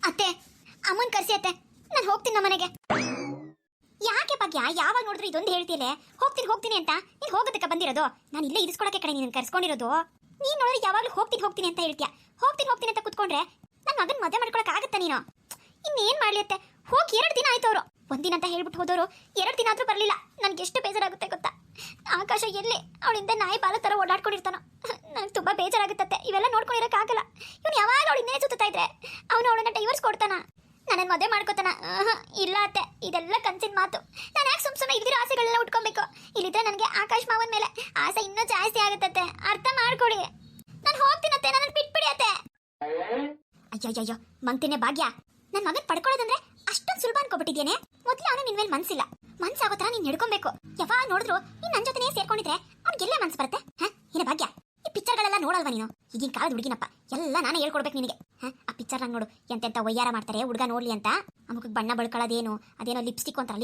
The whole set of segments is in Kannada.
ಅತ್ತೆ ಅಮ್ಮನ್ ಕರ್ಸಿ ಅತ್ತೆ, ನಾನು ಹೋಗ್ತೀನಿ ನಮ್ಮ ಮನೆಗೆ. ಯಾಕೆ ಭಾಗ್ಯ ಯಾವಾಗ ನೋಡಿದ್ರು ಇದೊಂದು ಹೇಳ್ತೀಯಲ್ಲೇ ಹೋಗ್ತೀನಿ ಅಂತ. ನೀನು ಹೋಗೋದಕ್ಕೆ ಬಂದಿರೋದು? ನಾನು ಇಲ್ಲೇ ಇರಿಸ್ಕೊಳಕ್ಕೆ ಕಡೆ ನೀನು ಕರ್ಸ್ಕೊಂಡಿರೋದು. ನೀನು ನೋಡಿದ್ರೆ ಯಾವಾಗಲೂ ಹೋಗ್ತೀನಿ ಅಂತ ಹೇಳ್ತೀಯ. ಹೋಗ್ತೀನಿ ಅಂತ ಕೂತ್ಕೊಂಡ್ರೆ ನನ್ನ ಮಗನ ಮದುವೆ ಮಾಡ್ಕೊಳಕ್ ಆಗುತ್ತಾ ನೀನು? ಇನ್ನೇನ್ ಮಾಡ್ಲಿ ಅತ್ತೆ, ಹೋಗಿ 2 ದಿನ ಆಯ್ತು. ಅವರು ಒಂದಿನ ಅಂತ ಹೇಳ್ಬಿಟ್ಟು ಹೋದವರು 2 ದಿನ ಆದ್ರೂ ಬರಲಿಲ್ಲ. ನನ್ಗೆ ಎಷ್ಟು ಬೇಜಾರಾಗುತ್ತೆ ಗೊತ್ತಾ? ಆಕಾಶ ಎಲ್ಲಿ ಅವಳಿಂದ ನಾಯಿ ಬಾಲ ತರ ಓಡಾಡ್ಕೊಂಡಿರ್ತಾನೋ. ನನಗೆ ತುಂಬಾ ಬೇಜಾರಾಗುತ್ತತ್ತೆ. ಇವೆಲ್ಲ ನೋಡ್ಕೊಂಡಿರಕ್ಕಾಗಲ್ಲ. ಇವನು ಯಾವಾಗ ಅವಳು ಇನ್ನೇ ಸುತ್ತಾ ಇದ್ರೆ ಅವಳನ್ನ ಡೈವರ್ಸ್ ಕೊಡ್ತಾನ, ನನ್ನ ಮದುವೆ ಮಾಡ್ಕೋತಾನ. ಇಲ್ಲ ಅತ್ತೆ, ಇದೆಲ್ಲ ಕನ್ಸಿನ ಮಾತು. ನಾನು ಯಾಕೆ ಸುಮ್ಮನೆ ಇಲ್ದಿರೋ ಆಸೆಗಳೆಲ್ಲ ಉಟ್ಕೊಬೇಕು? ಇಲ್ಲಿದ್ರೆ ನನಗೆ ಆಕಾಶ್ ಮಾವನ್ ಮೇಲೆ ಆಸೆ ಇನ್ನೂ ಜಾಸ್ತಿ ಆಗುತ್ತತ್ತೆ. ಅರ್ಥ ಮಾಡ್ಕೊಳ್ಳಿ. ನಾನು ಹೋಗ್ತೀನತ್ತೆ, ನನ್ನ ಬಿಟ್ಬಿಡಿ ಅತ್ತೆ. ಅಯ್ಯಯ್ಯೋ ಮಂಗ್ತಿನೇ ಭಾಗ್ಯ, ನನ್ನ ಮಗನ್ ಪಡ್ಕೊಳ್ಳೋದಂದ್ರೆ ಅಷ್ಟೊಂದು ಸುಲಭ ಅನ್ಕೋಬಿಟ್ಟಿದ್ದೇನೆ. ಮೊದಲು ಅವನು ನಿನ್ ಮೇಲೆ ಮನ್ಸಿಲ್ಲ, ಮನ್ಸಾಗೋ ತರ ನೀನ್ ಹಿಡ್ಕೊಬೇಕು. ಯಾವಾಗ ನೋಡಿದ್ರು ನೀನ್ ನನ್ನ ಜೊತೆನೇ ಸೇರ್ಕೊಂಡಿದ್ರೆ ಅವ್ನಿಗೆಲ್ಲೇ ಮನ್ಸು ಬರುತ್ತೆ? ಏನ ಭಾಗ್ಯ, ಈ ಪಿಕ್ಚರ್ಗಳೆಲ್ಲ ನೋಡಲ್ವಾ ನೀನು? ಈಗಿನ ಕಾಲದ ಹುಡುಗಿನಪ್ಪ, ಎಲ್ಲ ನಾನೇ ಹೇಳ್ಕೊಡ್ಬೇಕು ನಿನಗೆ. ಆ ಪಿಕ್ಚರ್ ನೋಡು, ಎಂತೆಂತ ವಯ್ಯಾರ ಮಾಡ್ತಾರೆ ಹುಡುಗ ನೋಡ್ಲಿ ಅಂತ. ಅಮುಖಕ್ಕೆ ಬಣ್ಣ ಬಳ್ಕೊಳ್ಳೋದೇನು, ಅದೇನೋ ಲಿಪ್ಸ್ಟಿಕ್ ಅಂತಾರ,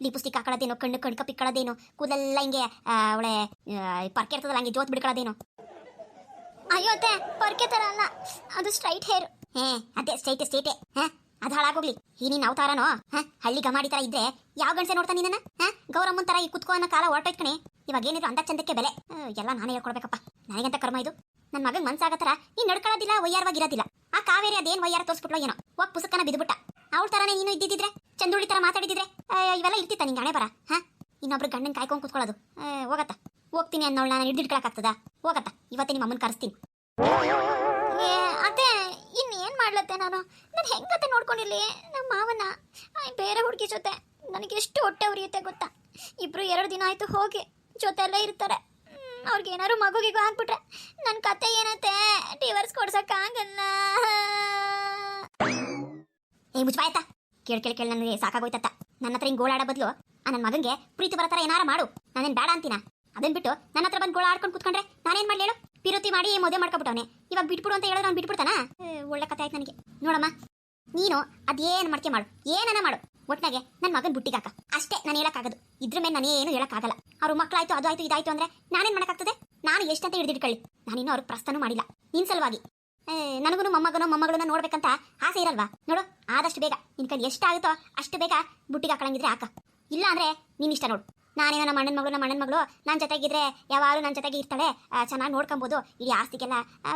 ಲಿಪ್ಸ್ಟಿಕ್ ಹಾಕೊಳ್ಳೋದೇನೋ, ಕಣ್ಣು ಕಪ್ಪಿಕೊಳ್ಳೋದೇನು, ಕೂದಲೆಲ್ಲ ಹಿಂಗೆ ಅವಳೆ ಪರ್ಕೆ ಇರ್ತದಲ್ಲ ಹಂಗೆ ಜೋತ್ ಬಿಡ್ಕೊಳ್ಳೋದೇನು. ಅಯ್ಯೋ ಅತ್ತೆ, ಪರ್ಕೆ ತರ ಅಲ್ಲ, ಅದು ಸ್ಟ್ರೈಟ್ ಹೇರ್. ಅದೇ ಸ್ಟ್ರೈಟೇ. ಅದು ಹಾಳಾಗೋಗ್ಲಿ. ಈ ನೀನ್ ಅವತಾರನೋ ಹಳ್ಳಿ ಗಮಾಡಿ ತರ ಇದ್ರೆ ಯಾವ ಗಂಡಸೆ ನೋಡ್ತಾ ನಿನ್ನ? ಗೌರಮ್ಮನ್ ತರ ಈ ಕುತ್ಕೋ ಅನ್ನೋ ಕಾಲ ಹೊರಟೋಯ್ತು ಕಣೆ. ಇವಾಗ ಏನಿದ್ರು ಅಂದ ಚಂದಕ್ಕೆ ಬೆಲೆ. ಎಲ್ಲ ನಾನೇ ಹೇಳ್ಕೊಡ್ಬೇಕಪ್ಪ, ನನಗಂತ ಕರ್ಮ ಇದು. ನನ್ನ ಮಗನ್ ಮನ್ಸಾಗತ್ತರ ನೀನ್ ನಡ್ಕೊಳ್ಳೋದಿಲ್ಲ, ವಯ್ಯಾರವಾಗಿರೋದಿಲ್ಲ. ಆ ಕಾವೇರಿ ಅದೇನ್ ವಯ್ಯಾರ ತೋರಿಸ್ಬಿಟ್ಲೋ ಏನೋ, ಹೋಗ್ ಪುಸ್ತಕನ ಬಿದ್ದುಬಿಟ್ಟ. ಅವಳ ತರಾನೇ ನೀನು ಇದ್ದಿದ್ರೆ, ಚಂದುಳಿ ತರ ಮಾತಾಡಿದ್ರೆ ಇವೆಲ್ಲ ಇರ್ತಿತ್ತ ನಿಂಗೆ ಹಣೆ ಬರ. ಇನ್ನೊಬ್ರು ಗಂಡನ್ ಕಾಯ್ಕೊಂಡ್ ಕುತ್ಕೊಳ್ಳೋದು. ಹೋಗತ್ತ, ಹೋಗ್ತೀನಿ ಅನ್ನೋಳು ನಾನು ಹಿಡಿದಿಟ್ಕೊಳಕ್ಕಾಗ್ತದ? ಹೋಗತ್ತ, ಇವತ್ತೇ ನಿಮ್ಮ ಅಮ್ಮನ್ ಕರೆಸ್ತೀನಿ. ಅದೇ ಇನ್ನೇನ್ ಮಾಡ್ಲತ್ತೆ ನಾನು ಹೆಂಗತ್ತೆ ನೋಡ್ಕೊಂಡಿರ್ಲಿ ನಮ್ಮ ಮಾವನ ಬೇರೆ ಹುಡುಗಿ ಜೊತೆ. ನನಗೆ ಎಷ್ಟು ಹೊಟ್ಟೆ ಉರಿಯುತ್ತೆ ಗೊತ್ತಾ? ಇಬ್ರು 2 ದಿನ ಆಯ್ತು ಹೋಗಿ ಜೊತೆಲ್ಲೇ ಇರ್ತಾರೆ. ಅವ್ರಿಗೆ ಏನಾದ್ರು ಮಗುಗಿಗೂ ಆಗ್ಬಿಟ್ರೆ ನನ್ನ ಕತೆ ಏನತ್ತೆ? ಡಿವರ್ಸ್ ಕೊಡ್ಸಕ್ಕಾಗಲ್ಲ. ಮುಚ್ಚಾಯ್ತಾ? ಕೇಳ್ ನನಗೆ ಸಾಕಾಗೋಯ್ತತ್ತ. ನನ್ನ ಹತ್ರ ಹಿಂಗೆ ಗೋಳಾಡೋ ಬದಲು ನನ್ನ ಮಗಂಗೆ ಪ್ರೀತಿ ಬರತರ ಏನಾರ ಮಾಡು. ನಾನೇನು ಬೇಡ ಅಂತೀನ? ಅದನ್ನ ಬಿಟ್ಟು ನನ್ನ ಹತ್ರ ಬಂದು ಗೋಳ ಆಡ್ಕೊಂಡು ಕೂತ್ಕೊಂಡ್ರೆ ನಾನೇನ್ ಮಾಡ್ಲಿ ಹೇಳು? ಪಿರುತಿ ಮಾಡಿ ಮದುವೆ ಮಾಡ್ಕೊಬಿಟ್ಟವನೆ. ಇವಾಗ ಬಿಟ್ಬಿಡು ಅಂತ ಹೇಳಿದ್ರೆ ಅವ್ನು ಬಿಟ್ಬಿಡ್ತಾನ? ಒಳ್ಳೆ ಕತೆ ಆಯ್ತು ನನಗೆ. ನೋಡಮ್ಮ, ನೀನು ಅದೇನು ಮಾಡ್ಕೆ ಮಾಡು, ಏನನ ಮಾಡು, ಒಟ್ನಾಗೆ ನನ್ನ ಮಗನ್ ಬುಟ್ಟಿಗೆ ಹಾಕ ಅಷ್ಟೇ. ನಾನು ಹೇಳಕ್ಕಾಗದು, ಇದ್ರ ಮೇಲೆ ನಾನು ಏನು ಹೇಳಕ್ಕಾಗಲ್ಲ. ಅವ್ರ ಮಕ್ಕಳಾಯ್ತು ಅದು ಆಯ್ತು ಇದಾಯ್ತು ಅಂದ್ರೆ ನಾನೇನ್ ಮಾಡಕ್ಕಾಗ್ತದೆ? ನಾನು ಎಷ್ಟಂತ ಹಿಡಿದಿಟ್ಕೊಳ್ಳಿ, ನಾನಿನ್ನೂ ಅವ್ರಿಗೆ ಪ್ರಶ್ನೂ ಮಾಡಿಲ್ಲ. ನಿನ್ ಸಲುವಾಗಿ ನನಗೂ ಮೊಮ್ಮಗಳನ್ನ ನೋಡ್ಬೇಕಂತ ಆಸೆ ಇರಲ್ವಾ? ನೋಡು, ಆದಷ್ಟು ಬೇಗ ನಿನ್ ಕೈ ಎಷ್ಟಾಗುತ್ತೋ ಅಷ್ಟು ಬೇಗ ಬುಟ್ಟಿಗೆ ಹಾಕೊಳಂಗಿದ್ರೆ ಹಾಕ. ಇಲ್ಲ ಅಂದ್ರೆ ನಿನ್ ಇಷ್ಟ ನೋಡು. ನಾನೇನೋ ನಮ್ಮ ಅಣ್ಣನ ಮಗಳು ನನ್ನ ಜೊತೆಗಿದ್ರೆ ಯಾವಾಗಲೂ ನನ್ನ ಜೊತೆಗೆ ಇರ್ತಾಳೆ, ಚೆನ್ನಾಗಿ ನೋಡ್ಕೊಬೋದು. ಇಡೀ ಆಸ್ತಿಗೆಲ್ಲ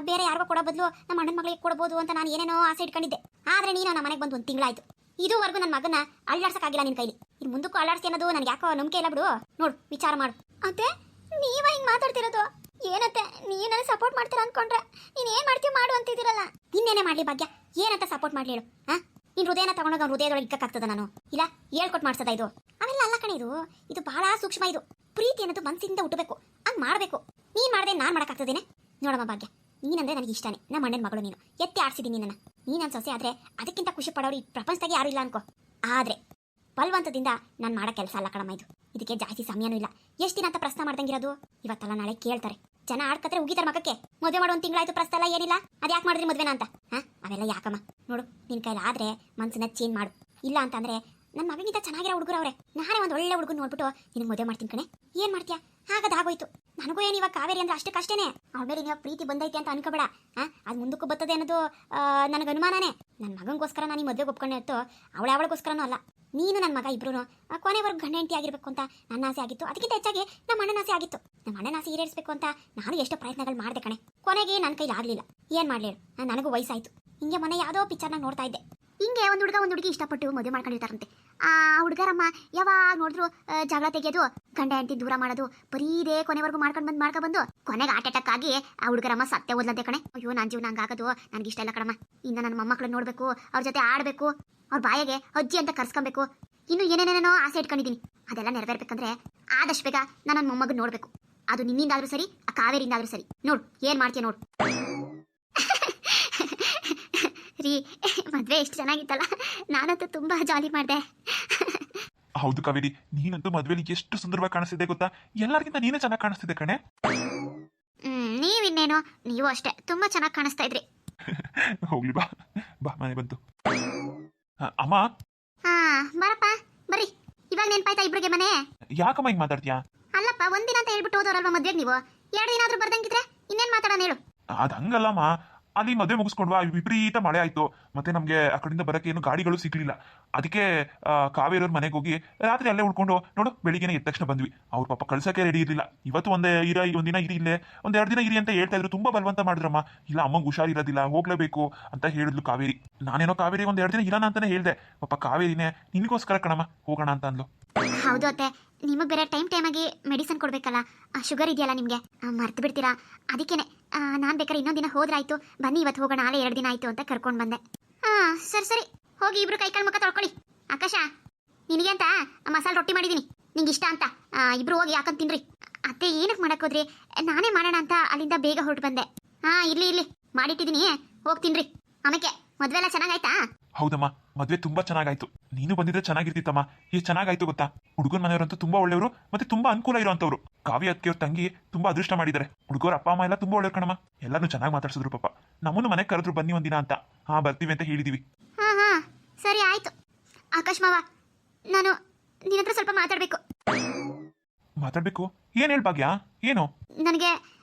ಬೇರೆ ಯಾರಿಗೋ ಕೊಡೋ ಬದಲು ನಮ್ಮ ಅಣ್ಣನ ಮಗಳಿಗೆ ಕೊಡ್ಬೋದು ಅಂತ ನಾನು ಏನೇನೋ ಆಸೆ ಇಟ್ಕೊಂಡಿದ್ದೆ. ಆದ್ರೆ ನೀನು ನಮ್ಮ ಮನೆಗೆ ಬಂದು 1 ತಿಂಗಳಾಯ್ತು. ಇದುವರೆಗೂ ನನ್ನ ಮಗನ ಅಳ್ಳಾಡ್ಸಕ್ಕಾಗಿಲ್ಲ ನಿನ್ ಕೈಲಿ. ಇನ್ನು ಮುಂದಕ್ಕೂ ಅಳ್ಳಾಡ್ಸಿ ಅನ್ನೋದು ನನಗೆ ಯಾಕೋ ನಂಬಿಕೆ ಇಲ್ಲ ಬಿಡು. ನೋಡು, ವಿಚಾರ ಮಾಡು. ಅತ್ತೆ, ನೀವ ಹಿಂಗ್ ಮಾತಾಡ್ತಿರೋದು ಏನತ್ತೆ? ನೀನ ಸಪೋರ್ಟ್ ಮಾಡ್ತೀರಾ ಅನ್ಕೊಂಡ್ರೆ ನೀನ್ ಏನ್ ಮಾಡ್ತೀವಿ ಮಾಡು ಅಂತಿದ್ದೀರಲ್ಲ. ಇನ್ನೇನೇ ಮಾಡ್ಲಿ ಭಾಗ್ಯ, ಏನಂತ ಸಪೋರ್ಟ್ ಮಾಡ್ಲಿ ಹೇಳು? ನಿನ್ ಹೃದಯನ ತಗೊಂಡೋಗ ಹೃದಯದೊಳಗೆ ಇಕ್ಕಕ್ಕಾಗ್ತದ ನಾನು? ಇಲ್ಲ ಹೇಳ್ಕೊಟ್ ಮಾಡ್ಸದ ಇದು? ಅವೆಲ್ಲ ಅಲ್ಲ ಕಣೆ, ಇದು ಬಹಳ ಸೂಕ್ಷ್ಮ. ಇದು ಪ್ರೀತಿ ಅನ್ನೋದು ಮನಸ್ಸಿಂದ ಹುಟ್ಟಬೇಕು, ಹಂಗ್ ಮಾಡ್ಬೇಕು. ನೀನ್ ಮಾಡ್ದೆ ನಾನ್ ಮಾಡಕ್ಕಾಗ್ತದೇನೆ? ನೋಡಮ್ಮ ಭಾಗ್ಯ, ನೀನಂದ್ರೆ ನನಗೆ ಇಷ್ಟನೇ. ನಮ್ಮ ಅಣ್ಣನ ಮಗಳು ನೀನು, ಎತ್ತಿ ಆಡ್ಸಿದೀನಿ ನನ್ನ. ನೀನ್ ಸೊಸೆ ಆದ್ರೆ ಅದಕ್ಕಿಂತ ಖುಷಿ ಪಡೋರು ಈ ಪ್ರಪಂಚದಾಗೆ ಯಾರು ಇಲ್ಲ ಅನ್ಕೋ. ಆದ್ರೆ ಬಲ್ವಂತದಿಂದ ನಾನು ಮಾಡೋ ಕೆಲಸ ಅಲ್ಲ ಕಣಮ್ಮ ಇದು. ಇದಕ್ಕೆ ಜಾಸ್ತಿ ಸಮಯನೂ ಇಲ್ಲ. ಎಷ್ಟು ದಿನ ಅಂತ ಪ್ರಶ್ನೆ ಮಾಡ್ದಂಗಿರೋದು? ಇವತ್ತಲ್ಲ ನಾಳೆ ಕೇಳ್ತಾರೆ ಜನ. ಆಡ್ಕತ್ರೆ ಉಗಿತಾರೆ ಮಗಕ್ಕೆ. ಮದುವೆ ಮಾಡೋ 1 ತಿಂಗಳಾಯ್ತು, ಪ್ರಶ್ನೆ ಎಲ್ಲ ಏನಿಲ್ಲ. ಅದ್ಯಾಕೆ ಮಾಡಿದ್ರಿ ಮದುವೆನ ಅಂತ? ಅವೆಲ್ಲ ಯಾಕಮ್ಮ? ನೋಡು, ನಿನ್ ಕೈಲಿ ಆದ್ರೆ ಮನ್ಸನ್ನ ಚೇಂಜ್ ಮಾಡು. ಇಲ್ಲ ಅಂತಂದ್ರೆ ನನ್ನ ಮಗನಿಂದ ಚೆನ್ನಾಗಿರೋ ಹುಡುಗರು ಅವ್ರೆ, ನಾನೇ ಒಂದು ಒಳ್ಳೆ ಹುಡುಗನ ನೋಡ್ಬಿಟ್ಟು ನಿನಗೆ ಮದುವೆ ಮಾಡ್ತೀನಿ ಕಣೆ. ಏನ್ ಮಾಡ್ತೀಯಾ? ಹಾಗಾಗೋಯ್ತು. ನನಗೂ ಏನು ಇವಾಗ ಕಾವೇರಿ ಅಂದ್ರೆ ಅಷ್ಟಕ್ಕಷ್ಟೇನೆ. ಅವಳ ಮೇಲೆ ಇವಾಗ ಪ್ರೀತಿ ಬಂದೈತೆ ಅಂತ ಅನ್ಕೋಬೇಡ. ಅದು ಮುಂದಕ್ಕೂ ಬರ್ತದೆ ಅನ್ನೋದು ನನಗೆ ಅನುಮಾನನೇ. ನನ್ನ ಮಗನಿಗೋಸ್ಕರ ನಾನು ಈ ಮದುವೆಗೆ ಒಪ್ಕೊಂಡೆ ಹೊತ್ತು ಅವಳಗೋಸ್ಕರನೂ ಅಲ್ಲ. ನೀನು ನನ್ನ ಮಗ ಇಬ್ರು ಕೊನೆವರೆಗೂ ಗಂಡ ಹೆಂಡತಿ ಆಗಿರ್ಬೇಕು ಅಂತ ನನ್ನ ಆಸೆ ಆಗಿತ್ತು. ಅದಕ್ಕಿಂತ ಹೆಚ್ಚಾಗಿ ನಮ್ಮ ಅಣ್ಣನ ಆಸೆ ಆಗಿತ್ತು. ನಮ್ಮ ಅಣ್ಣನ ಆಸೆ ಈಡೇರಿಸಬೇಕು ಅಂತ ನಾನು ಎಷ್ಟೋ ಪ್ರಯತ್ನಗಳು ಮಾಡಿದೆ ಕಣೆ. ಕೊನೆಗೆ ನನ್ನ ಕೈಲಿ ಆಗ್ಲಿಲ್ಲ. ಏನ್ ಮಾಡ್ಲಿ? ನನಗೂ ವಯಸ್ಸಾಯ್ತು. ಹಿಂಗೆ ಮೊನ್ನೆ ಯಾವುದೋ ಪಿಕ್ಚರ್ನಾಗ ನೋಡ್ತಾ ಇದ್ದೆ. ಹಿಂಗೆ ಒಂದು ಹುಡುಗಿ ಇಷ್ಟಪಟ್ಟು ಮದುವೆ ಮಾಡ್ಕೊಂಡಿರ್ತಾರಂತೆ. ಆ ಹುಡುಗರಮ್ಮ ಯಾವಾಗ ನೋಡಿದ್ರು ಜಗಳ ತೆಗೆಯೋದು, ಗಂಡ ಹೆಂಡತಿ ದೂರ ಮಾಡೋದು, ಬರೀ ಇದೇ ಕೊನೆವರೆಗೂ ಮಾಡ್ಕೊಂಡು ಬಂದು ಕೊನೆಗೆ ಹಾರ್ಟ್ ಅಟ್ಯಾಕ್ ಆಗಿ ಆ ಹುಡುಗರಮ್ಮ ಸತ್ತೇ ಹೋದ್ಲಂತೆ ಕಣೆ. ಅಯ್ಯೋ, ನನ್ನ ಜೀವನ ಹಂಗಾಗೋದು ನನಗೆ ಇಷ್ಟ ಇಲ್ಲ ಕಣಮ್ಮ. ಇನ್ನು ನನ್ನ ಮೊಮ್ಮಕ್ಕಳನ್ನ ನೋಡ್ಬೇಕು, ಅವ್ರ ಜೊತೆ ಆಡ್ಬೇಕು, ಅವ್ರ ಬಾಯಿಗೆ ಅಜ್ಜಿ ಅಂತ ಕರ್ಸ್ಕೊಬೇಕು. ಇನ್ನು ಏನೇನೇನೋ ಆಸೆ ಇಟ್ಕೊಂಡಿದ್ದೀನಿ. ಅದೆಲ್ಲ ನೆರವೇರ್ಬೇಕಂದ್ರೆ ಆದಷ್ಟು ಬೇಗ ನಾನು ನನ್ನ ಮೊಮ್ಮಗನ ನೋಡ್ಬೇಕು. ಅದು ನಿನ್ನಿಂದಾದ್ರೂ ಸರಿ, ಆ ಕಾವೇರಿಯಿಂದಾದ್ರೂ ಸರಿ. ನೋಡು ಏನ್ ಮಾಡ್ತೀಯ ನೋಡು. ರೀ, ಮದ್ವೆ ಎಷ್ಟು ಚೆನ್ನಾಗಿತ್ತಲ್ಲ. ನಾನಂತೂ ತುಂಬಾ ಜಾಲಿ ಮಾಡಿದೆ. ಹೌದು ಕಾವೇರಿ, ನೀನಂತೂ ಮದ್ವೆಲಿ ಎಷ್ಟು ಸುಂದರವಾಗಿ ಕಾಣಿಸ್ತಿದೆ ಗೊತ್ತಾ? ಎಲ್ಲರಿಗಿಂತ ನೀನೇ ಚೆನ್ನಾಗಿ ಕಾಣಿಸ್ತಿದೆ ಕಣೆ. ನೀವಿನ್ನೇನು, ನೀವು ಅಷ್ಟೇ ತುಂಬಾ ಚೆನ್ನಾಗಿ ಕಾಣಿಸ್ತಾ ಇದ್ರಿ. ಹೋಗ್ಲಿ ಬಾ ಬಾ, ಮನೆ ಬಂತು. ಅಮ್ಮ, ಬರಪ್ಪ ಬರ್ರಿ. ಇವಾಗ ನೆನ್ಪಾಯ್ತಾ ಇಬ್ರಿಗೆ ಮನೆ? ಯಾಕಮ್ಮ ಹಿಂಗ್ ಮಾತಾಡ್ತೀಯಾ? ಅಲ್ಲಪ್ಪ, 1 ದಿನ ಅಂತ ಹೇಳ್ಬಿಟ್ಟು ಹೋದವರಲ್ವಾ ಮದ್ವೆಗೆ ನೀವು. 2 ದಿನ ಆದ್ರೂ ಬರ್ದಂಗಿದ್ರೆ ಇನ್ನೇನ್ ಮಾತಾಡೋಣ ಹೇಳು? ಅದ್ ಹಂಗಲ್ಲಮ್ಮ. ಅಲ್ಲಿ ಮದುವೆ ಮುಗಿಸ್ಕೊಂಡ್ವಾ ವಿಪರೀತ ಮಳೆ ಆಯ್ತು. ಮತ್ತೆ ನಮ್ಗೆ ಆ ಕಡೆಯಿಂದ ಬರಕ್ಕೆ ಏನು ಗಾಡಿಗಳು ಸಿಗ್ಲಿಲ್ಲ. ಅದಕ್ಕೆ ಕಾವೇರಿಯವ್ರ ಮನೆಗೆ ಹೋಗಿ ರಾತ್ರಿ ಅಲ್ಲೇ ಉಳ್ಕೊಂಡು ನೋಡು ಬೆಳಿಗ್ಗೆನೆ ಎದ್ದ ತಕ್ಷಣ ಬಂದ್ವಿ. ಅವ್ರ ಪಾಪ ಕಳ್ಸಕ್ಕೆ ರೆಡಿ ಇರಲಿಲ್ಲ. ಇವತ್ತು ಒಂದಿನ ಇರಿ ಇಲ್ಲೇ, ಒಂದೆರಡು ದಿನ ಇರಿ ಅಂತ ಹೇಳ್ತಾ ಇದ್ರು. ತುಂಬಾ ಬಲವಂತ ಮಾಡಿದ್ರಮ್ಮ. ಇಲ್ಲ ಅಮ್ಮಂಗೆ ಹುಷಾರಿರೋದಿಲ್ಲ, ಹೋಗ್ಲೇಬೇಕು ಅಂತ ಹೇಳಿದ್ಲು ಕಾವೇರಿ. ನಾನೇನೋ ಕಾವೇರಿ ಒಂದೆರಡು ದಿನ ಇರೋಣ ಅಂತಾನೆ ಹೇಳ್ದೆ. ಪಾಪ ಕಾವೇರಿನೇ ನಿನಗೋಸ್ಕರ ಕಣಮ್ಮ ಹೋಗೋಣ ಅಂತ ಅಂದ್ಲು. ಹೌದು ಅತ್ತೆ, ನಿಮಗೆ ಬೇರೆ ಟೈಮ್ ಆಗಿ ಮೆಡಿಸಿನ್ ಕೊಡ್ಬೇಕಲ್ಲ, ಶುಗರ್ ಇದೆಯಲ್ಲ ನಿಮಗೆ, ಮರ್ತು ಬಿಡ್ತೀರಾ. ಅದಕ್ಕೇನೆ ನಾನು ಬೇಕಾದ್ರೆ ಇನ್ನೊಂದು ದಿನ ಹೋದ್ರಾಯ್ತು, ಬನ್ನಿ ಇವತ್ತು ಹೋಗೋಣ, ನಾಳೆ 2 ದಿನ ಆಯ್ತು ಅಂತ ಕರ್ಕೊಂಡು ಬಂದೆ. ಸರಿ ಹೋಗಿ ಇಬ್ರು ಕೈ ಕಾಲು ಮುಖ ತೊಳ್ಕೊಳ್ಳಿ. ಆಕಾಶ, ನಿನಗೆ ಅಂತ ಮಸಾಲೆ ರೊಟ್ಟಿ ಮಾಡಿದ್ದೀನಿ, ನಿಂಗೆ ಇಷ್ಟ ಅಂತ. ಇಬ್ರು ಹೋಗಿ ಯಾಕಂತ ತಿನ್ರಿ. ಅತ್ತೆ ಏನಕ್ಕೆ ಮಾಡಕ್ ಹೋದ್ರಿ? ನಾನೇ ಮಾಡೋಣ ಅಂತ ಅಲ್ಲಿಂದ ಬೇಗ ಹೊರಟು ಬಂದೆ. ಇರ್ಲಿ ಮಾಡಿಟ್ಟಿದ್ದೀನಿ, ಹೋಗಿ ತಿನ್ರಿ. ಆಮೇಲೆ ಮದ್ವೆ ಎಲ್ಲ ಚೆನ್ನಾಗಾಯ್ತಾ? ಹೌದಮ್ಮ, ಮದ್ವೆ ತುಂಬಾ ಚೆನ್ನಾಗಾಯ್ತು. ನೀನು ಬಂದಿದ್ರೆ ಚೆನ್ನಾಗಿರ್ತಿತ್ತಮ್ಮ. ಎಷ್ಟು ಚೆನ್ನಾಗಾಯ್ತು ಗೊತ್ತಾ? ಹುಡುಗನ ಮನೆಯವರಂತೂ ತುಂಬಾ ಒಳ್ಳೆಯವರು, ಮತ್ತೆ ತುಂಬಾ ಅನುಕೂಲ ಇರುವಂತವ್ರು. ಕಾವ್ಯ ಅತ್ತಿಗೆ ಅವ್ರ ತಂಗಿ ತುಂಬಾ ಅದೃಷ್ಟ ಮಾಡಿದ್ದಾರೆ. ಹುಡುಗರ ಅಪ್ಪ ಅಮ್ಮ ಎಲ್ಲ ತುಂಬಾ ಒಳ್ಳೆಯವ್ರು ಕಣಮ್ಮ. ಎಲ್ಲಾನು ಚೆನ್ನಾಗಿ ಮಾತಾಡ್ಸಿದ್ರು ಪಾಪ. ನಮ್ಮನ್ನು ಮನೆಗೆ ಕರೆದ್ರು, ಬನ್ನಿ ಒಂದಿನ ಅಂತ. ಬರ್ತೀವಿ ಅಂತ ಹೇಳಿದೀವಿ. ಸರಿ ಆಯ್ತು. ಆಕಾಶ್ ಮಾವ, ನಾನು ನಿನ್ನ ಹತ್ರ ಸ್ವಲ್ಪ ಮಾತಾಡ್ಬೇಕು. ಏನ್ ಹೇಳ್ ಭಾಗ್ಯ? ಏನು? ನನಗೆ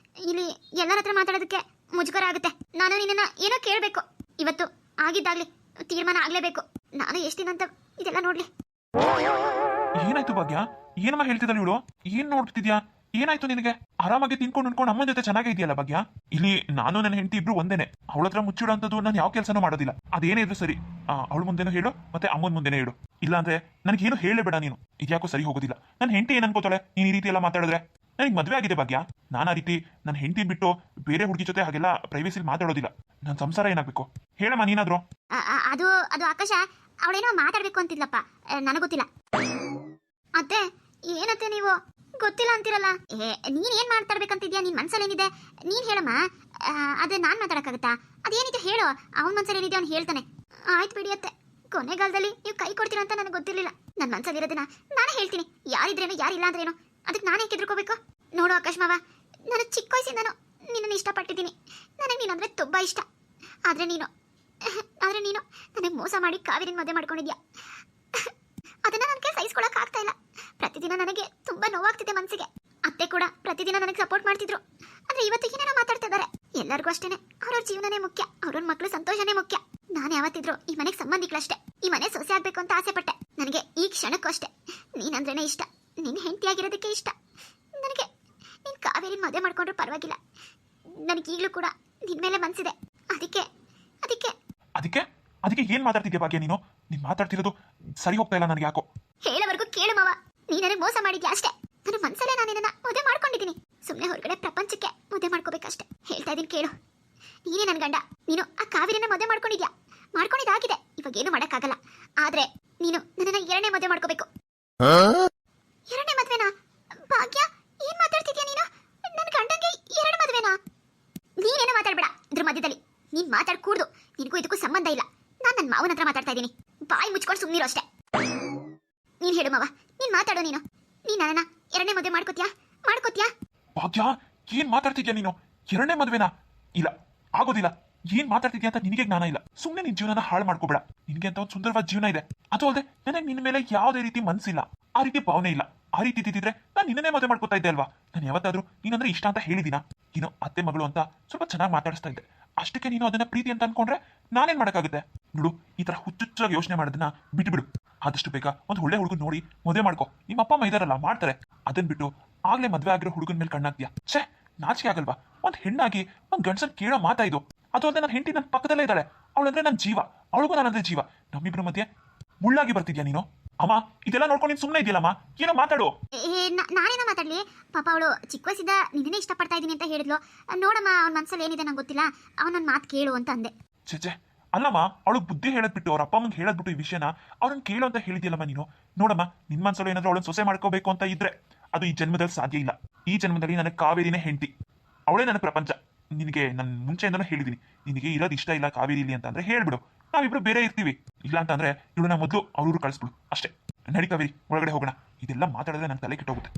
ಇಲ್ಲಿ ಎಲ್ಲರ ಹತ್ರ ಮಾತಾಡೋದಕ್ಕೆ ಮುಜುಗರ ಆಗುತ್ತೆ. ನಾನು ನಿನ್ನ ಏನೋ ಕೇಳಬೇಕು. ಇವತ್ತು ಆಗಿದ್ದಾಗ್ಲಿ ತೀರ್ಮಾನ ಆಗ್ಲೇಬೇಕು. ನಾನು ಎಷ್ಟು ದಿನ ಅಂತ ಇದೆಲ್ಲ ನೋಡ್ಲಿ. ಏನಾಯ್ತು ಭಾಗ್ಯ? ಏನಮ್ಮ ಹೇಳ್ತಿದ್ದಲ್ಲ ಇವಳು? ಏನ್ ನೋಡ್ತಿದ್ಯಾ? ಏನಾಯ್ತು ನಿನಗೆ? ಆರಾಮಾಗಿ ತಿನ್ಕೊಂಡು ಉಣ್ಕೊಂಡು ಅಮ್ಮನ ಜೊತೆ ಚೆನ್ನಾಗೇ ಇದೆಯಲ್ಲ ಭಾಗ್ಯ. ಇಲ್ಲಿ ನಾನು ನನ್ನ ಹೆಂಡತಿ ಇಬ್ರು ಒಂದೇನೆ. ಅವಳ ಹತ್ರ ಮುಚ್ಚಿಡೋಂಥದ್ದು ನಾನು ಯಾವ ಕೆಲಸನೂ ಮಾಡೋದಿಲ್ಲ. ಅದೇನೇ ಇದ್ರು ಸರಿ, ಅವಳ ಮುಂದೆನೂ ಹೇಳು, ಮತ್ತೆ ಅಮ್ಮನ ಮುಂದೆನೇ ಹೇಳು. ಇಲ್ಲಾಂದ್ರೆ ನನಗೇನು ಹೇಳಬೇಡ ನೀನು. ಇದ್ಯಾಕೋ ಸರಿ ಹೋಗೋದಿಲ್ಲ. ನನ್ನ ಹೆಂಡತಿ ಏನ್ ಅನ್ಕೋತಾಳೆ ನೀನ್ ಈ ರೀತಿ ಎಲ್ಲ ಮಾತಾಡಿದ್ರೆ? ನನಗೆ ಮದುವೆ ಆಗಿದೆ ಭಾಗ್ಯ. ನಾನು ಆ ರೀತಿ ನನ್ನ ಹೆಂಡತಿ ಬಿಟ್ಟು ಬೇರೆ ಹುಡುಗಿ ಜೊತೆ ಹಾಗೆಲ್ಲ ಪ್ರೈವೇಸಿಲಿ ಮಾತಾಡೋದಿಲ್ಲ. ನನ್ನ ಸಂಸಾರ ಏನಾಗಬೇಕು ಹೇಳಮ್ಮ ನೀನಾದ್ರು. ಅದು ಆಕಾಶ, ಅವಳೇನೋ ಮಾತಾಡ್ಬೇಕು ಅಂತಿದ್ಲಪ್ಪ, ನನಗೆ ಗೊತ್ತಿಲ್ಲ. ಅತ್ತೆ, ಏನತ್ತೆ ನೀವು ಗೊತ್ತಿಲ್ಲ ಅಂತಿರಲ್ಲ? ನೀನ್ ಏನ್ ಮಾತಾಡ್ಬೇಕಂತಿದ್ಯಾ? ನಿನ್ ಮನ್ಸಲ್ಲಿ ಏನಿದೆ ನೀನ್ ಹೇಳಮ್ಮ. ಅದೇ ನಾನ್ ಮಾತಾಡಕ್ಕಾಗತ್ತಾ? ಅದೇನಿದೆ ಹೇಳು. ಅವನ ಮನ್ಸಲ್ಲಿ ಏನಿದೆ ಅವ್ನು ಹೇಳ್ತಾನೆ. ಆಯ್ತು ಬಿಡಿ ಅತ್ತೆ, ಕೊನೆಗಾಲದಲ್ಲಿ ನೀವು ಕೈ ಕೊಡ್ತೀರ ಅಂತ ನನಗೆ ಗೊತ್ತಿರ್ಲಿಲ್ಲ. ನನ್ನ ಮನ್ಸಲ್ಲಿರೋದನ್ನ ನಾನೇ ಹೇಳ್ತೀನಿ. ಯಾರಿದ್ರೇನು ಯಾರಿಲ್ಲ ಅಂದ್ರೇನು, ಅದಕ್ಕೆ ನಾನೇ ಹೆದರ್ಕೋಬೇಕು? ನೋಡು ಆಕಾಶ್ ಮಾವ, ನಾನು ಚಿಕ್ಕ ವಯಸ್ಸಿಂದನೂ ನಿನ್ನನ್ನು ಇಷ್ಟಪಟ್ಟಿದ್ದೀನಿ. ನನಗೆ ನೀನಂದ್ರೆ ತುಂಬಾ ಇಷ್ಟ. ಆದ್ರೆ ನೀನು ನನಗೆ ಮೋಸ ಮಾಡಿ ಕಾವೇರಿನ ಮದುವೆ ಮಾಡ್ಕೊಂಡಿದ್ಯಾ. ಅದನ್ನ ನನಗೆ ಸಹಿಸ್ಕೊಳಕ್ ಆಗ್ತಾ ಇಲ್ಲ. ಪ್ರತಿದಿನ ನನಗೆ ತುಂಬಾ ನೋವಾಗ್ತಿದೆ ಮನಸ್ಸಿಗೆ. ಅತ್ತೆ ಕೂಡ ಪ್ರತಿದಿನ ನನಗೆ ಸಪೋರ್ಟ್ ಮಾಡ್ತಿದ್ರು. ಆದ್ರೆ ಇವತ್ತು ಏನೇನೋ ಮಾತಾಡ್ತಾ ಇದ್ದಾರೆ. ಎಲ್ಲರಿಗೂ ಅಷ್ಟೇನೆ, ಅವ್ರವ್ರ ಜೀವನನೇ ಮುಖ್ಯ, ಅವ್ರವ್ರ ಮಕ್ಳು ಸಂತೋಷನೇ ಮುಖ್ಯ. ನಾನು ಯಾವತ್ತಿದ್ರು ಈ ಮನೆಗೆ ಸಂಬಂಧಿಕಳಷ್ಟೇ. ಈ ಮನೆ ಸೊಸೆ ಆಗ್ಬೇಕು ಅಂತ ಆಸೆ ಪಟ್ಟೆ. ನನಗೆ ಈ ಕ್ಷಣಕ್ಕೂ ಅಷ್ಟೇ ನೀನಂದ್ರೇನೆ ಇಷ್ಟ. ನಿನ್ನ ಹೆಂಡತಿಯಾಗಿರೋದಕ್ಕೆ ಇಷ್ಟ. ನನಗೆ ನೀನ್ ಕಾವೇರಿ ಮದುವೆ ಮಾಡ್ಕೊಂಡ್ರು ಪರವಾಗಿಲ್ಲ. ನನಗೆ ಈಗಲೂ ಕೂಡ ನಿನ್ ಮೇಲೆ ಮನ್ಸಿದೆ. ಅದಕ್ಕೆ ಏನ್ ಮಾತಾಡ್ತಿದ್ಯಾ ಭಾಗ್ಯ ನೀನು? ನೀನ್ ಮಾತಾಡ್ತಿರೋದು ಸರಿ ಹೋಗ್ತಾ ಇಲ್ಲ ನನಗೆ ಯಾಕೋ. ಹೇಳೋವರೆಗೂ ಕೇಳು ಮಾವ. ನೀ ನನಗೆ ಮೋಸ ಮಾಡಿದ್ಯಾ ಅಷ್ಟೇ. ನನ್ನ ಮನ್ಸಲ್ಲೇ ನಾನು ನಿನ್ನ ಮದುವೆ ಮಾಡ್ಕೊಂಡಿದ್ದೀನಿ. ಸುಮ್ಮನೆ ಹೊರಗಡೆ ಪ್ರಪಂಚಕ್ಕೆ ಮದುವೆ ಮಾಡ್ಕೋಬೇಕಷ್ಟೇ. ಹೇಳ್ತಾ ಇದೀನಿ ಕೇಳು. ನೀನೇ ನನ್ನ ಗಂಡ. ನೀನು ಆ ಕಾವೇರಿನ ಮದುವೆ ಮಾಡ್ಕೊಂಡಿದ್ದಾಗಿದೆ. ಇವಾಗ ಏನು ಮಾಡಕ್ಕಾಗಲ್ಲ. ಆದ್ರೆ ನೀನು ನನ್ನನ್ನ 2ನೇ ಮದುವೆ ಮಾಡ್ಕೋಬೇಕು. 2ನೇ ಮದುವೆನಾ? ಭಾಗ್ಯ, ಏನ್ ಮಾತಾಡ್ತಿದ್ಯಾ ನೀನು? ನನ್ನ ಗಂಡಂಗೆ 2 ಮದುವೆನಾ? ನೀನೇನು ಮಾತಾಡ್ಬೇಡ ಇದ್ರ ಮಧ್ಯದಲ್ಲಿ. ನೀನ್ ಮಾತಾಡ್ಕೂಡ್ದು. ನಿನಗೂ ಇದಕ್ಕೂ ಸಂಬಂಧ ಇಲ್ಲ. ನಾನು ನನ್ನ ಮಾವನ ಹತ್ರ ಮಾತಾಡ್ತಾ ಇದ್ದೀನಿ. ಬಾಯಿ ಮುಚ್ಕೊಂಡು ಸುಮ್ಮನಿರು ಅಷ್ಟೇ. ನೀನ್ ಹೇಳು ಮಾವ, ನೀನ್ ಮಾತಾಡೋ. ನೀನು ನನ್ನನ್ನ 2ನೇ ಮದುವೆ ಮಾಡ್ಕೋತ್ಯಾ? ಭಾಗ್ಯ, ಏನ್ ಮಾತಾಡ್ತಿದ್ಯಾ ನೀನು? 2ನೇ ಮದುವೆನಾ? ಇಲ್ಲ, ಆಗೋದಿಲ್ಲ. ಏನ್ ಮಾತಾಡ್ತಿದ್ಯಾ ಅಂತ ನಿನಗೆ ಜ್ಞಾನ ಇಲ್ಲ. ಸುಮ್ಮನೆ ನಿನ್ ಜೀವನ ಹಾಳು ಮಾಡ್ಕೋಬೇಡ. ನಿನ್ಗೆ ಅಂತ ಒಂದು ಸುಂದರವಾದ ಜೀವನ ಇದೆ. ಅದು ಅಲ್ಲದೆ ನನಗೆ ನಿನ್ನ ಮೇಲೆ ಯಾವುದೇ ರೀತಿ ಮನ್ಸಿಲ್ಲ, ಆ ರೀತಿ ಭಾವನೆ ಇಲ್ಲ. ಆ ರೀತಿ ಇದ್ದಿದ್ರೆ ನಾನು ನಿನ್ನೇ ಮದುವೆ ಮಾಡ್ಕೋತಾ ಇದ್ದೆ ಅಲ್ವಾ? ನಾನು ಯಾವತ್ತಾದ್ರೂ ನೀನಂದ್ರೆ ಇಷ್ಟ ಅಂತ ಹೇಳಿದಿನ? ನೀನು ಅತ್ತೆ ಮಗಳು ಅಂತ ಸ್ವಲ್ಪ ಚೆನ್ನಾಗಿ ಮಾತಾಡಿಸ್ತಾ ಇದ್ದೆ. ಅಷ್ಟಕ್ಕೆ ನೀನು ಅದನ್ನ ಪ್ರೀತಿ ಅಂತ ಅನ್ಕೊಂಡ್ರೆ ನಾನೇನ್ ಮಾಡಕ್ಕಾಗುತ್ತೆ? ನೋಡು, ಈ ತರ ಹುಚ್ಚುಚ್ಚಾಗಿ ಯೋಚನೆ ಮಾಡೋದನ್ನ ಬಿಟ್ಬಿಡು. ಆದಷ್ಟು ಬೇಗ ಒಂದು ಒಳ್ಳೆ ಹುಡುಗನ್ ನೋಡಿ ಮದುವೆ ಮಾಡ್ಕೋ. ನಿಮ್ಮ ಅಪ್ಪ ಅಮ್ಮ ಇದಾರಲ್ಲ, ಮಾಡ್ತಾರೆ. ಅದನ್ ಬಿಟ್ಟು ಆಗ್ಲೇ ಮದ್ವೆ ಆಗಿರೋ ಹುಡುಗನ ಮೇಲೆ ಕಣ್ಣಾಗ್ತೀಯಾ? ಛೇ, ನಾಚಿಕೆ ಆಗಲ್ವಾ? ಒಂದ್ ಹೆಣ್ಣಾಗಿ ಒಂದ್ ಗಂಡಸನ್ ಕೇಳೋ ಮಾತಾ ಇದು. ಅದು ಅಲ್ಲದೆ ನನ್ನ ಹೆಂಡತಿ ನನ್ನ ಪಕ್ಕದಲ್ಲೇ ಇದ್ದಾಳೆ. ಅವಳಂದ್ರೆ ನನ್ನ ಜೀವ, ಅವಳಿಗೂ ನಾನಂದ್ರೆ ಜೀವ. ನಮ್ಮಿಬ್ರ ಮಧ್ಯೆ ಮುಳ್ಳಾಗಿ ಬರ್ತಿದ್ಯಾ ನೀನು? ಅಮ್ಮ, ಇದೆಲ್ಲ ನೋಡ್ಕೊಂಡು ನೀನು ಸುಮ್ಮನೆ ಇದೆಯಲ್ಲಮ್ಮ, ಏನೋ ಮಾತಾಡು. ನಾನೇನೋ ಮಾತಾಡ್ಲಿ? ಪಾಪ ಅವಳು ಚಿಕ್ಕ ವಯಸ್ಸಿಂದ ನಿನ್ನೇ ಇಷ್ಟಪಡ್ತಾ ಇದೀನಿ ಅಂತ ಹೇಳಿದ್ಲು. ನೋಡಮ್ಮ, ಅವ್ನ ಮನ್ಸಲ್ಲಿ ಏನಿದೆ ನಂಗೆ ಗೊತ್ತಿಲ್ಲ. ಅವನ ಮಾತು ಕೇಳು ಅಂತ ಅಂದೆ. ಛೇ, ಅಲ್ಲಮ್ಮ, ಅವಳು ಬುದ್ಧಿ ಹೇಳದ್ಬಿಟ್ಟು ಅವ್ರ ಅಪ್ಪ ಅಮ್ಮಂಗೆ ಹೇಳದ್ಬಿಟ್ಟು ಈ ವಿಷಯನ ಅವ್ರನ್ನ ಕೇಳು ಅಂತ ಹೇಳಿದ್ಯಲ್ಲಮ್ಮ ನೀನು. ನೋಡಮ್ಮ, ನಿನ್ ಮನ್ಸಲ್ಲಿ ಏನಾದ್ರೂ ಅವಳನ್ನ ಸೊಸೆ ಮಾಡ್ಕೋಬೇಕು ಅಂತ ಇದ್ರೆ ಅದು ಈ ಜನ್ಮದಲ್ಲಿ ಸಾಧ್ಯ ಇಲ್ಲ. ಈ ಜನ್ಮದಲ್ಲಿ ನನಗೆ ಕಾವೇರಿನೇ ಹೆಂಡತಿ, ಅವಳೇ ನನ್ನ ಪ್ರಪಂಚ. ನಿನಗೆ ನಾನು ಮುಂಚೆಯಿಂದನೂ ಹೇಳಿದ್ದೀನಿ, ನಿನಗೆ ಇರೋದು ಇಷ್ಟ ಇಲ್ಲ ಕಾವೇರಿ ಇಲ್ಲಿ ಅಂತ ಅಂದ್ರೆ ಹೇಳ್ಬಿಡು. ನಾವಿಬ್ರು ಬೇರೆ ಇರ್ತೀವಿ. ಇಲ್ಲ ಅಂತ ಅಂದ್ರೆ ಇವಳನ್ನ ಮೊದಲು ಅವ್ರೂರು ಕಳಿಸ್ಬಿಡು ಅಷ್ಟೇ. ನಡಿ ಕಾವೇರಿ, ಒಳಗಡೆ ಹೋಗೋಣ. ಇದೆಲ್ಲ ಮಾತಾಡಿದ್ರೆ ನನ್ನ ತಲೆ ಕೆಟ್ಟೋಗುತ್ತೆ.